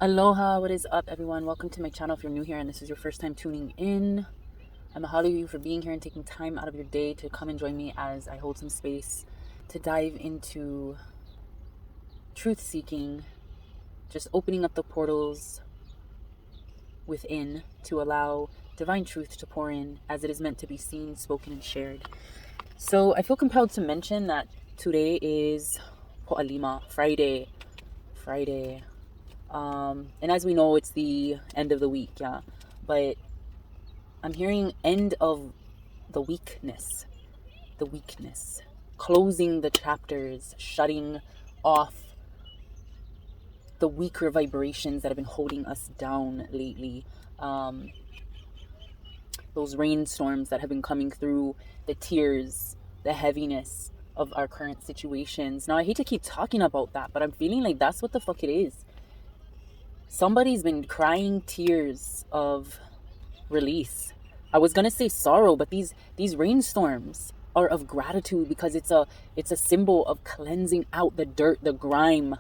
Aloha, what is up, everyone? Welcome to my channel if you're new here and this is your first time tuning in. I'm mahalo you for being here and taking time out of your day to come and join me as I hold some space to dive into truth seeking, just opening up the portals within to allow divine truth to pour in as it is meant to be seen, spoken, and shared. So I feel compelled to mention that today is Po'alima, Friday. And as we know, it's the end of the week, yeah. But I'm hearing end of the weakness, closing the chapters, shutting off the weaker vibrations that have been holding us down lately. Those rainstorms that have been coming through, the tears, the heaviness of our current situations. Now, I hate to keep talking about that, but I'm feeling like that's what the fuck it is. Somebody's been crying tears of release. I was gonna say sorrow, but these rainstorms are of gratitude because it's a symbol of cleansing out the dirt, the grime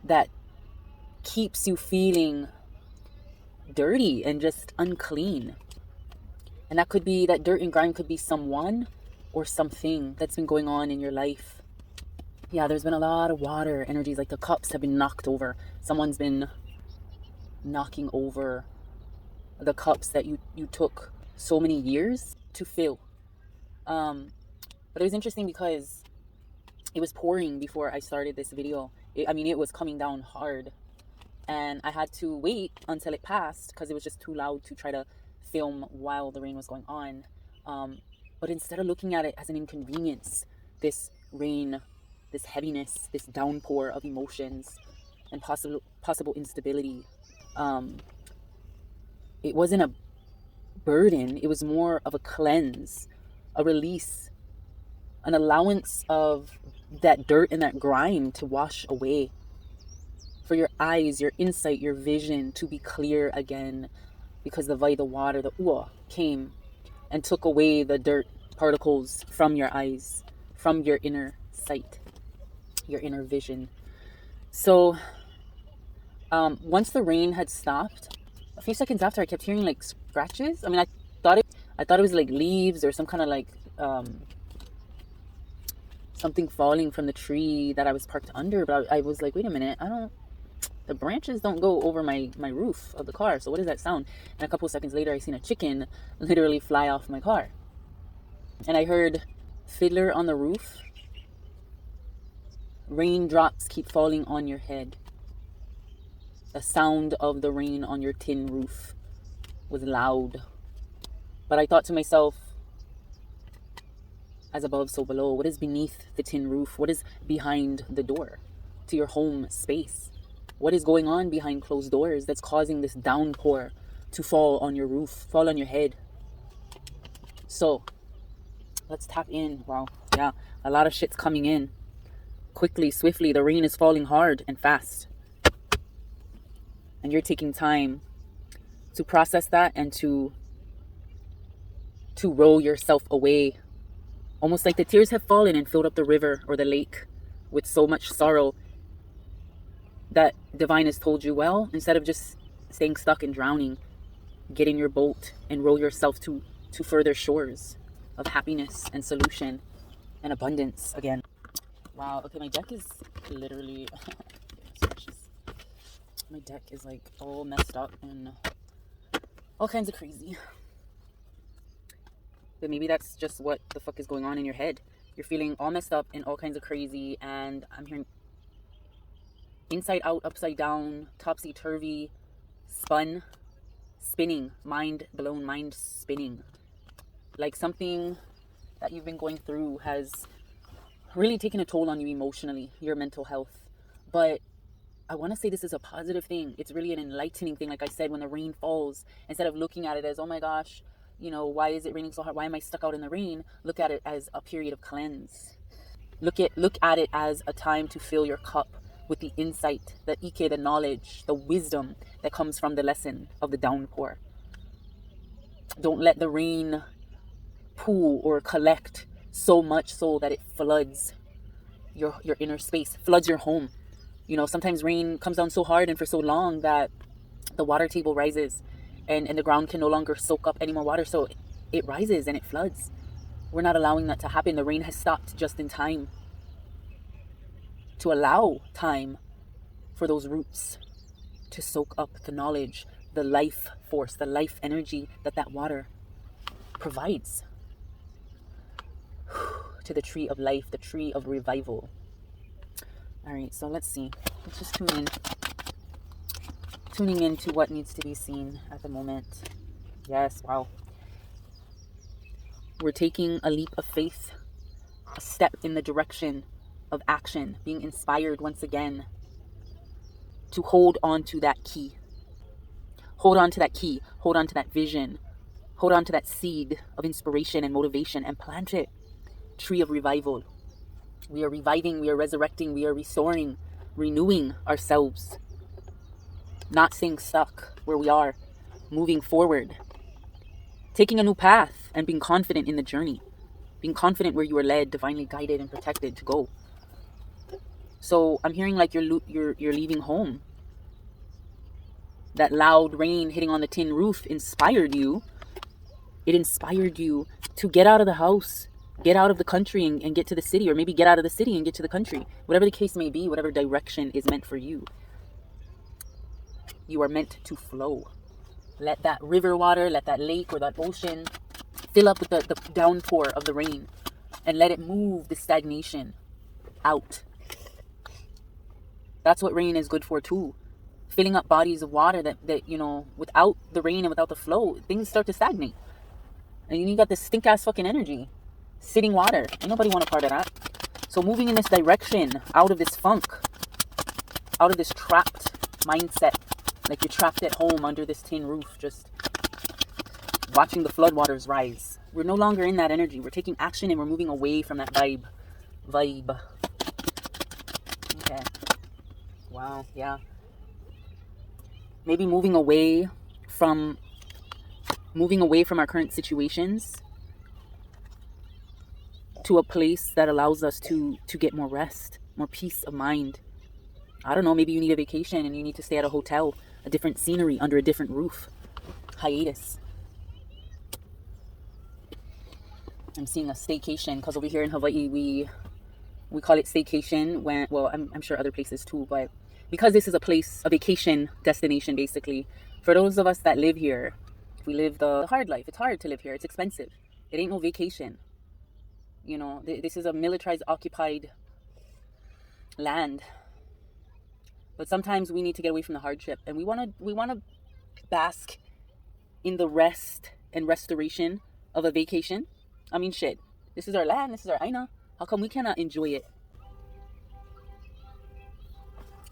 that keeps you feeling dirty and just unclean. And that could be, that dirt and grime could be someone or something that's been going on in your life. Yeah, there's been a lot of water energies, like the cups have been knocked over. Someone's been knocking over the cups that you took so many years to fill. But it was interesting because it was pouring before I started this video. It was coming down hard, and I had to wait until it passed because it was just too loud to try to film while the rain was going on. But instead of looking at it as an inconvenience, this rain, this heaviness, this downpour of emotions and possible instability, it wasn't a burden. It was more of a cleanse, a release, an allowance of that dirt and that grime to wash away, for your eyes, your insight, your vision to be clear again, because the water, the ua came and took away the dirt particles from your eyes, from your inner sight, your inner vision. So once the rain had stopped, a few seconds after, I kept hearing like scratches. I thought it was like leaves or some kind of like something falling from the tree that I was parked under. But I was like, wait a minute, the branches don't go over my roof of the car. So what does that sound? And a couple of seconds later, I seen a chicken literally fly off my car. And I heard Fiddler on the Roof. Raindrops keep falling on your head. The sound of the rain on your tin roof was loud. But I thought to myself, as above, so below. What is beneath the tin roof? What is behind the door to your home space? What is going on behind closed doors that's causing this downpour to fall on your roof, fall on your head? So let's tap in. Wow. Yeah, a lot of shit's coming in quickly, swiftly. The rain is falling hard and fast. And you're taking time to process that and to roll yourself away. Almost like the tears have fallen and filled up the river or the lake with so much sorrow that divine has told you, well, instead of just staying stuck and drowning, get in your boat and roll yourself to further shores of happiness and solution and abundance again. Wow. Okay, my deck is literally my deck is like all messed up and all kinds of crazy. But maybe that's just what the fuck is going on in your head. You're feeling all messed up and all kinds of crazy, and I'm hearing inside out, upside down, topsy-turvy, spinning, mind blown, mind spinning. Like something that you've been going through has really taken a toll on you emotionally, your mental health. But I want to say this is a positive thing. It's really an enlightening thing. Like I said, when the rain falls, instead of looking at it as, oh my gosh, why is it raining so hard? Why am I stuck out in the rain? Look at it as a period of cleanse. Look at it as a time to fill your cup with the insight, the ike, the knowledge, the wisdom that comes from the lesson of the downpour. Don't let the rain pool or collect so much so that it floods your inner space, floods your home. You know, sometimes rain comes down so hard and for so long that the water table rises, and the ground can no longer soak up any more water. So it rises and it floods. We're not allowing that to happen. The rain has stopped just in time to allow time for those roots to soak up the knowledge, the life force, the life energy that water provides to the tree of life, the tree of revival. All right, so let's see. Let's just tune in. Tuning into what needs to be seen at the moment. Yes, wow. We're taking a leap of faith, a step in the direction of action, being inspired once again to hold on to that key. Hold on to that key. Hold on to that vision. Hold on to that seed of inspiration and motivation and plant it. Tree of revival. We are reviving, we are resurrecting, we are restoring, renewing ourselves. Not staying stuck where we are, moving forward. Taking a new path and being confident in the journey. Being confident where you are led, divinely guided and protected to go. So I'm hearing like you're leaving home. That loud rain hitting on the tin roof inspired you. It inspired you to get out of the house, get out of the country and get to the city, or maybe get out of the city and get to the country. Whatever the case may be, whatever direction is meant for you. You are meant to flow. Let that river water, let that lake or that ocean fill up with the downpour of the rain and let it move the stagnation out. That's what rain is good for too. Filling up bodies of water that you know, without the rain and without the flow, things start to stagnate. And you got this stink ass fucking energy. Sitting water. Ain't nobody want a part of that. So moving in this direction, out of this funk, out of this trapped mindset, like you're trapped at home under this tin roof, just watching the floodwaters rise. We're no longer in that energy. We're taking action and we're moving away from that vibe. Okay. Wow, yeah. Maybe moving away from our current situations to a place that allows us to get more rest, more peace of mind. I don't know, maybe you need a vacation and you need to stay at a hotel, a different scenery, under a different roof. Hiatus. I'm seeing a staycation, because over here in Hawaii, we call it staycation when, well, I'm sure other places too, but because this is a vacation destination, basically, for those of us that live here, we live the hard life. It's hard to live here. It's expensive. It ain't no vacation. You know, this is a militarized, occupied land. But sometimes we need to get away from the hardship, and we want to bask in the rest and restoration of a vacation. I mean, shit. This is our land. This is our aina. How come we cannot enjoy it?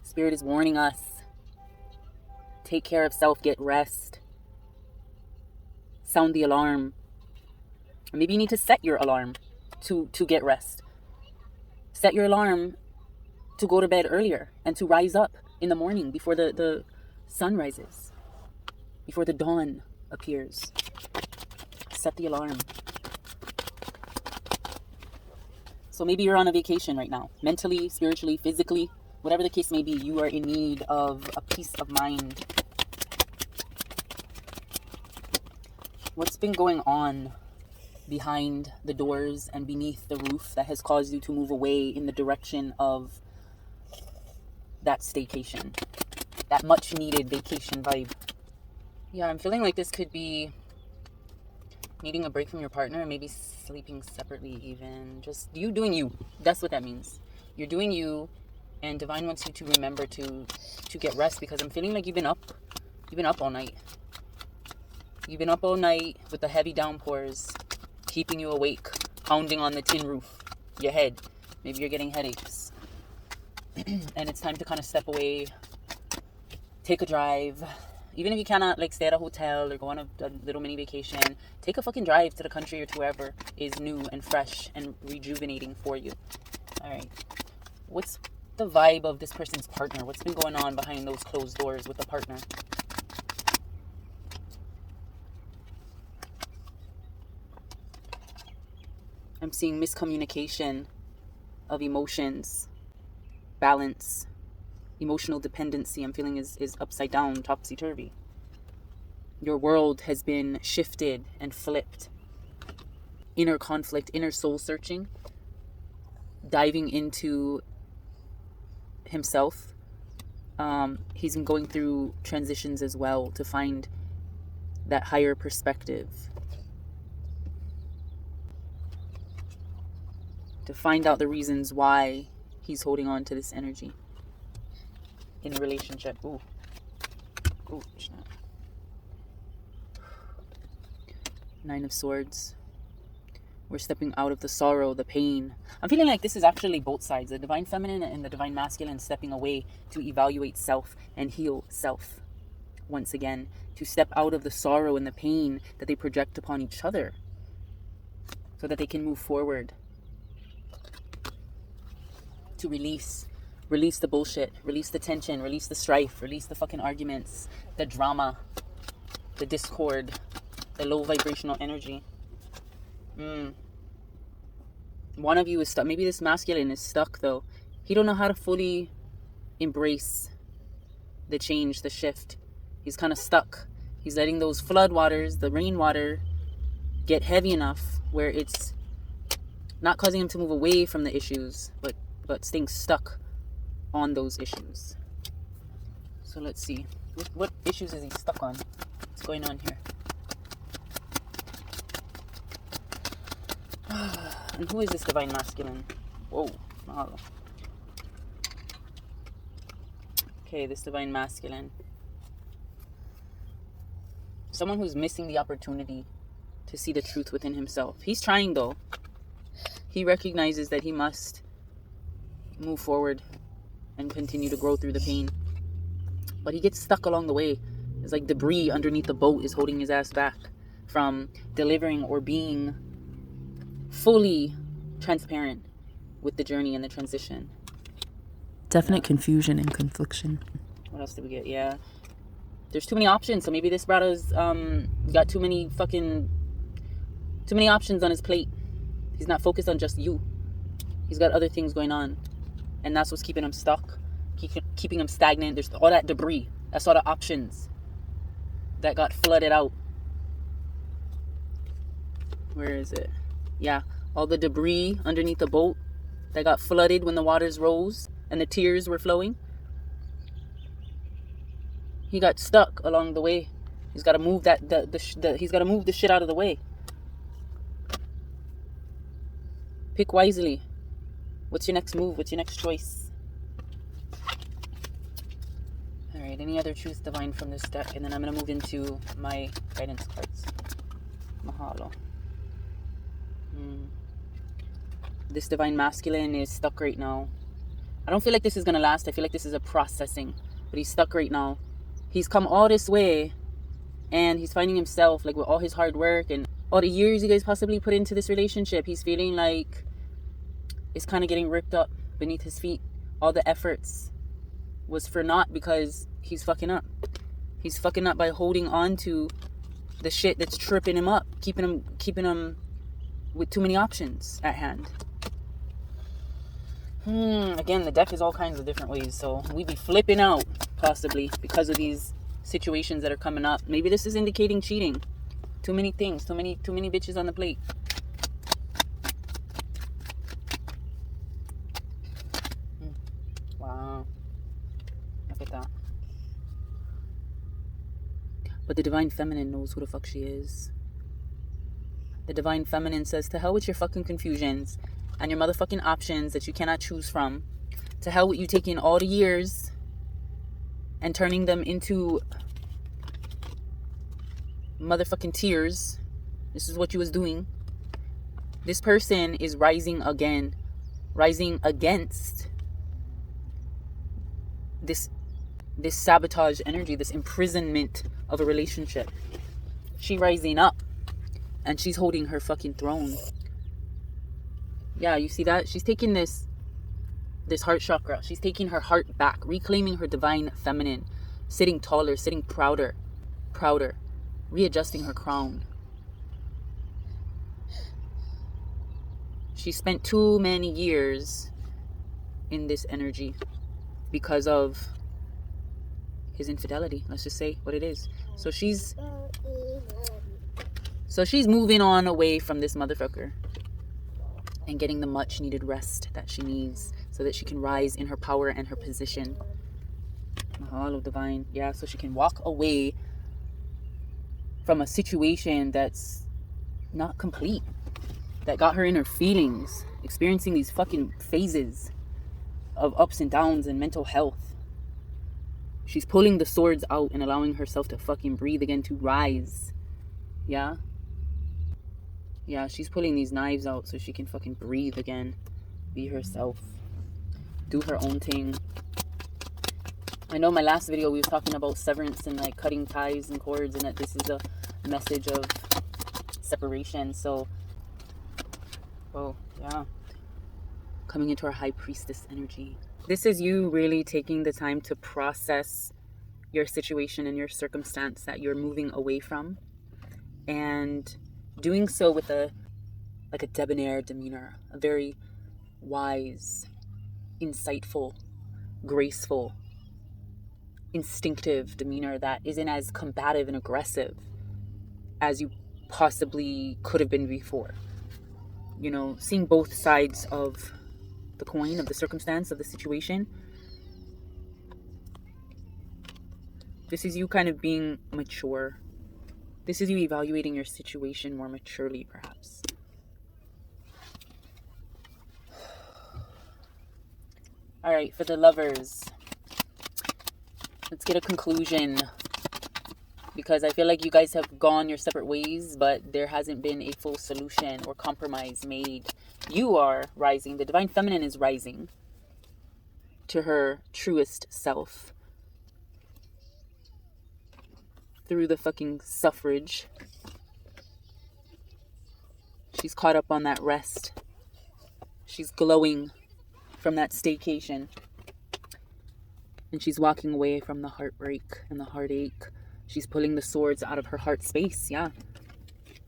Spirit is warning us. Take care of self. Get rest. Sound the alarm. Or maybe you need to set your alarm to get rest. Set your alarm to go to bed earlier and to rise up in the morning before the sun rises, before the dawn appears. Set the alarm. So maybe you're on a vacation right now, mentally, spiritually, physically, whatever the case may be. You are in need of a peace of mind. What's been going on behind the doors and beneath the roof that has caused you to move away in the direction of that staycation, that much needed vacation vibe? Yeah, I'm feeling like this could be needing a break from your partner, maybe sleeping separately even. Just you doing you. That's what that means. You're doing you, and Divine wants you to remember to get rest, because I'm feeling like you've been up all night. You've been up all night with the heavy downpours keeping you awake, pounding on the tin roof, your head. Maybe you're getting headaches. And it's time to kind of step away, take a drive. Even if you cannot like stay at a hotel or go on a little mini vacation, take a fucking drive to the country or to wherever is new and fresh and rejuvenating for you. All right. What's the vibe of this person's partner? What's been going on behind those closed doors with the partner? I'm seeing miscommunication of emotions, balance, Emotional dependency, I'm feeling, is upside down, topsy-turvy. Your world has been shifted and flipped. Inner conflict, inner soul searching, diving into himself. He's been going through transitions as well to find that higher perspective, to find out the reasons why he's holding on to this energy in a relationship. Ooh, snap. Nine of Swords. We're stepping out of the sorrow, the pain. I'm feeling like this is actually both sides. The Divine Feminine and the Divine Masculine stepping away to evaluate self and heal self. Once again, to step out of the sorrow and the pain that they project upon each other so that they can move forward. To release the bullshit, release the tension, release the strife, release the fucking arguments, the drama, the discord, the low vibrational energy. One of you is stuck. Maybe this masculine is stuck though. He don't know how to fully embrace the change, the shift. He's kind of stuck. He's letting those flood waters, the rainwater, get heavy enough where it's not causing him to move away from the issues, but staying stuck on those issues. So let's see. What issues is he stuck on? What's going on here? And who is this Divine Masculine? Whoa. Mahalo. Okay, this Divine Masculine. Someone who's missing the opportunity to see the truth within himself. He's trying though. He recognizes that he must move forward and continue to grow through the pain. But he gets stuck along the way. It's like debris underneath the boat is holding his ass back from delivering or being fully transparent with the journey and the transition. Definite confusion and confliction. What else did we get? Yeah. There's too many options. So maybe this brother's got too many options on his plate. He's not focused on just you. He's got other things going on. And that's what's keeping him stuck. Keeping him stagnant. There's all that debris. That's all the options that got flooded out. Where is it? Yeah. All the debris underneath the boat that got flooded when the waters rose and the tears were flowing. He got stuck along the way. He's got to move he's got to move the shit out of the way. Pick wisely. What's your next move? What's your next choice? All right. Any other truth divine from this deck, and then I'm gonna move into my guidance cards. Mahalo. This Divine Masculine is stuck right now. I don't feel like this is gonna last. I feel like this is a processing, but he's stuck right now. He's come all this way, and he's finding himself, like, with all his hard work and all the years you guys possibly put into this relationship. He's feeling like it's kind of getting ripped up beneath his feet. All the efforts was for naught because he's fucking up. He's fucking up by holding on to the shit that's tripping him up, keeping him with too many options at hand. Again, the deck is all kinds of different ways, so we'd be flipping out possibly because of these situations that are coming up. Maybe this is indicating cheating. Too many things, too many bitches on the plate. Wow. Look at that. But the Divine Feminine knows who the fuck she is. The Divine Feminine says, to hell with your fucking confusions and your motherfucking options that you cannot choose from. To hell with you taking all the years and turning them into motherfucking tears. This is what you was doing. This person is rising again. Rising against this sabotage energy, this imprisonment of a relationship. She rising up and she's holding her fucking throne. Yeah, you see that? She's taking this heart chakra. She's taking her heart back, reclaiming her Divine Feminine, sitting taller, sitting prouder, readjusting her crown. She spent too many years in this energy. because of his infidelity. Let's just say what it is. So she's moving on away from this motherfucker and getting the much needed rest that she needs so that she can rise in her power and her position. Mahalo divine. Yeah, so she can walk away from a situation that's not complete, that got her in her feelings, experiencing these fucking phases of ups and downs and mental health. She's pulling the swords out and allowing herself to fucking breathe again, to rise. Yeah? Yeah, she's pulling these knives out so she can fucking breathe again. Be herself. Do her own thing. I know my last video we was talking about severance and like cutting ties and cords, and that this is a message of separation. So, oh, yeah. Coming into our high priestess energy. This is you really taking the time to process your situation and your circumstance that you're moving away from, and doing so with a debonair demeanor, a very wise, insightful, graceful, instinctive demeanor that isn't as combative and aggressive as you possibly could have been before. You know, seeing both sides of the coin, of the circumstance, of the situation. This is you kind of being mature. This is you evaluating your situation more maturely, perhaps. All right, for the lovers, let's get a conclusion, because I feel like you guys have gone your separate ways, but there hasn't been a full solution or compromise made. You are rising. The divine feminine is rising to her truest self through the fucking suffrage. She's caught up on that rest. She's glowing from that staycation. And she's walking away from the heartbreak and the heartache. She's pulling the swords out of her heart space. Yeah.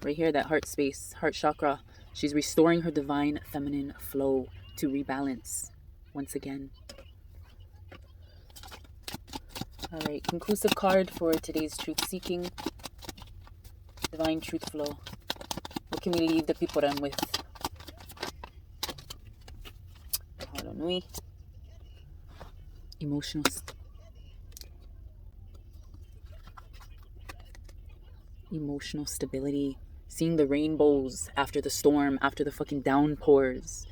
Right here, that heart space, heart chakra. She's restoring her divine feminine flow to rebalance once again. All right, conclusive card for today's truth seeking. Divine truth flow. What can we leave the people with? Nui. Emotional stability. Seeing the rainbows after the storm, after the fucking downpours.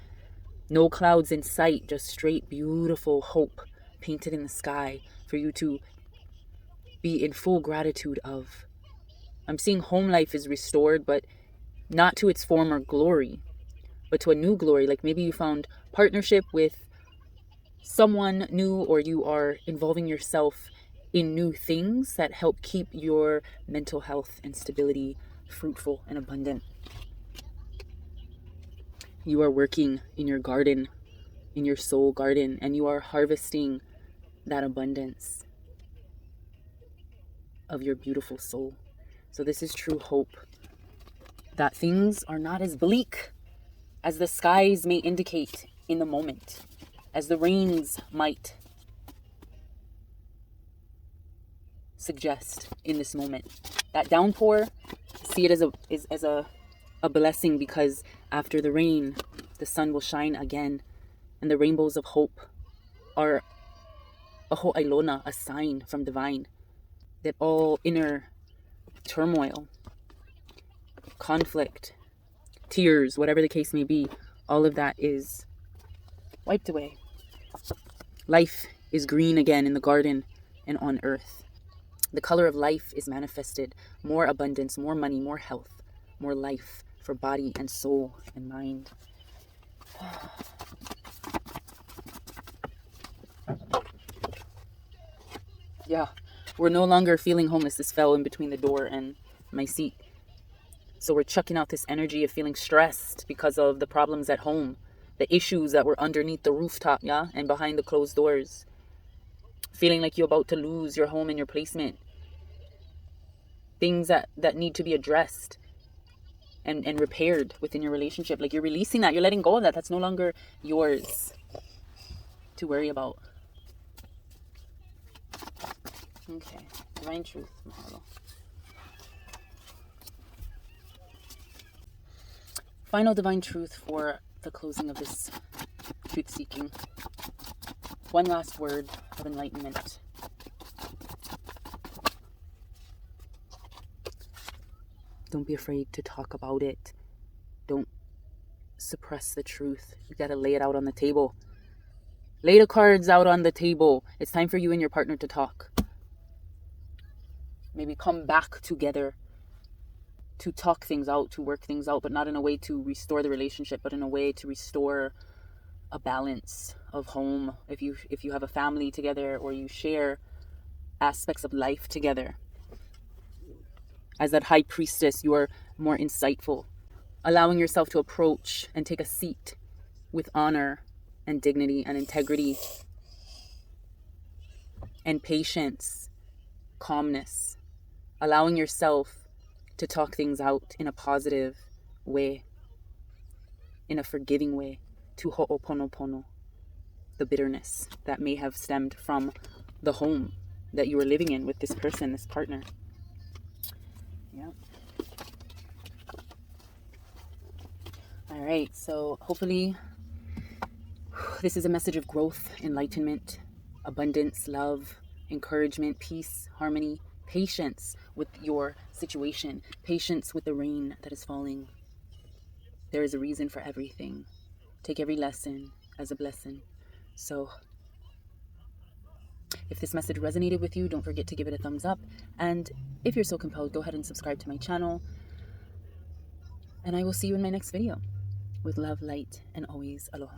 No clouds in sight, just straight beautiful hope painted in the sky for you to be in full gratitude of. I'm seeing home life is restored, but not to its former glory, but to a new glory. Like maybe you found partnership with someone new, or you are involving yourself in new things that help keep your mental health and stability fruitful and abundant. You are working in your garden, in your soul garden, and you are harvesting that abundance of your beautiful soul. So this is true hope, that things are not as bleak as the skies may indicate in the moment, as the rains might suggest in this moment. That downpour, see it as a blessing, because after the rain, the sun will shine again, and the rainbows of hope are a ho'ailona, a sign from divine, that all inner turmoil, conflict, tears, whatever the case may be, all of that is wiped away. Life is green again in the garden and on earth. The color of life is manifested. More abundance, more money, more health, more life for body and soul and mind. Yeah, we're no longer feeling homeless. This fell in between the door and my seat. So we're chucking out this energy of feeling stressed because of the problems at home, the issues that were underneath the rooftop, yeah, and behind the closed doors. Feeling like you're about to lose your home and your placement. Things that need to be addressed and repaired within your relationship. Like you're releasing that, you're letting go of that. That's no longer yours to worry about. Okay. Divine truth, mahalo. Final divine truth for the closing of this truth seeking. One last word of enlightenment. Don't be afraid to talk about it. Don't suppress the truth. You gotta lay it out on the table. Lay the cards out on the table. It's time for you and your partner to talk. Maybe come back together to talk things out, to work things out, but not in a way to restore the relationship, but in a way to restore a balance of home. If you have a family together, or you share aspects of life together. As that high priestess, you are more insightful, allowing yourself to approach and take a seat with honor and dignity and integrity and patience, calmness, allowing yourself to talk things out in a positive way, in a forgiving way, to ho'oponopono, the bitterness that may have stemmed from the home that you were living in with this person, this partner. Yeah. All right, so hopefully this is a message of growth, enlightenment, abundance, love, encouragement, peace, harmony, patience with your situation, patience with the rain that is falling. There is a reason for everything. Take every lesson as a blessing. So if this message resonated with you, don't forget to give it a thumbs up. And if you're so compelled, go ahead and subscribe to my channel. And I will see you in my next video. With love, light, and always aloha.